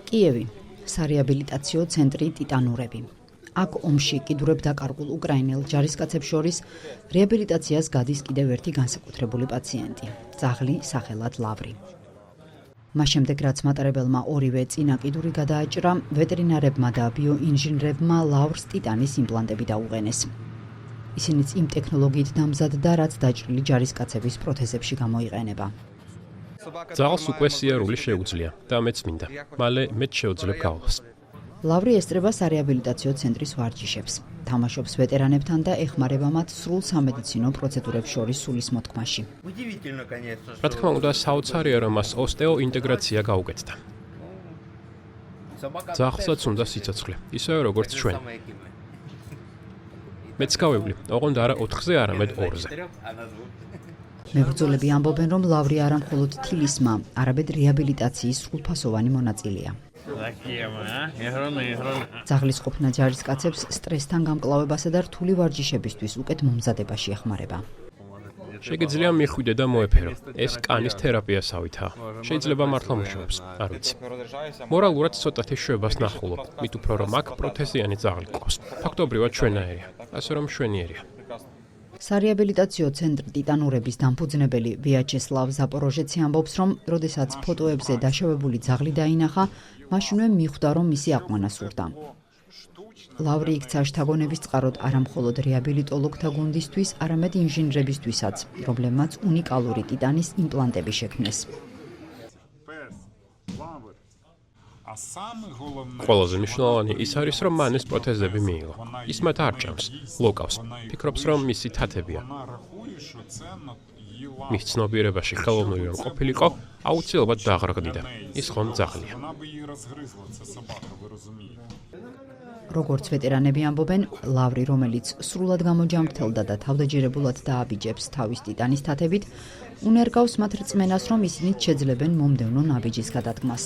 კიევი, სარეაბილიტაციო ცენტრი ტიტანურები. აქ ომში კიდურებ დაკარგულ უკრაინელ ჯარისკაცებს შორის რეაბილიტაციას გადის კიდევ ერთი განსაკუთრებული პაციენტი, ძაღლი სახელად ლავრი. მას შემდეგ, რაც მატარებელმა ორივე წინა კიდური გადააჭრა, ვეტერინარებმა და ბიოინჟინრებმა ლავრს ტიტანის იმპლანტები დაუყენეს. ისინიც იმ ტექნოლოგიით დამზადდა, რაც დაჭრილი ჯარისკაცების პროთეზებში გამოიყენება. ძაღლს უკვე სიარული შეუძლია და მეც მინდა. მალე მეც შევძლებ გავლას. ლავრი ესწრება სარეაბილიტაციო ცენტრის ვარჯიშებს. თამაშობს ვეტერანებთან და ეხმარება მათ სრულ სამედიცინო პროცედურებს შორის სულის მოთქმაში. რა თქმა უნდა, საოცარია, რომ მას ოსტეოინტეგრაცია გაუკეთდა. ძაღლსაც უნდა სიცოცხლე, ისევე როგორც ჩვენ. მეც გავევლი, ოღონდ არა 4-ზე, არამედ 2-ზე. მებრძოლები ამბობენ, რომ ლავრი არა მხოლოდ თილისმა, არამედ რეაბილიტაციის სრულფასოვანი მონაწილეა. ძაღლის ყოფნა ჯარისკაცებს სტრესთან გამკლავებასა და რთული ვარჯიშებისთვის უკეთ მომზადებაში ეხმარება. შეგიძლია მიხვიდე და მოეფერო. ეს კანის თერაპიასავითაა. შეიძლება მართლა მუშაობს, არ ვიცი. მორალურად ცოტათი შვებას ნახულობ, მით უფრო რომ აქ პროთეზიანი ძაღლი ყავს. ფაქტობრივად ჩვენაერია, ასე რომ მშვენიერია. სარეაბილიტაციო ცენტრი ტიტანურების დამფუძნებელი ვიაჩესლავ ზაპოროჟეცი ამბობს, რომ როდესაც ფოტოებზე დაშავებული ძაღლი დაინახა, მაშინვე მიხვდა, რომ მისი აყვანა სურდა. ლავრი იქცა შთაგონების წყაროდ არა მხოლოდ რეაბილიტოლოგთა გუნდისთვის, არამედ ინჟინრებისთვისაც, რომლებმაც უნიკალური ტიტანის იმპლანტები შექმნეს. ყველაზე მნიშვნელოვანი ის არის, რომ მან ეს პროთეზები მიიღო. ის მათ არ ჭამს, ლოკავს. ფიქრობს, რომ მისი თათებია. მის ცნობიერებაში ხელოვნური რომ ყოფილიყო, აუცილებლად დააღრგდიდა. ის ხომ ძაღლია. როგორც ვეტერანები ამბობენ, ლავრი, რომელიც სრულად გამოჯამრთელდა და თავდაჯერებულად დააბიჯებს თავის ტიტანის თათებით, უნერგავს მათ რწმენას, რომ ისინიც შეძლებენ მომდევნო ნაბიჯის გადადგმას.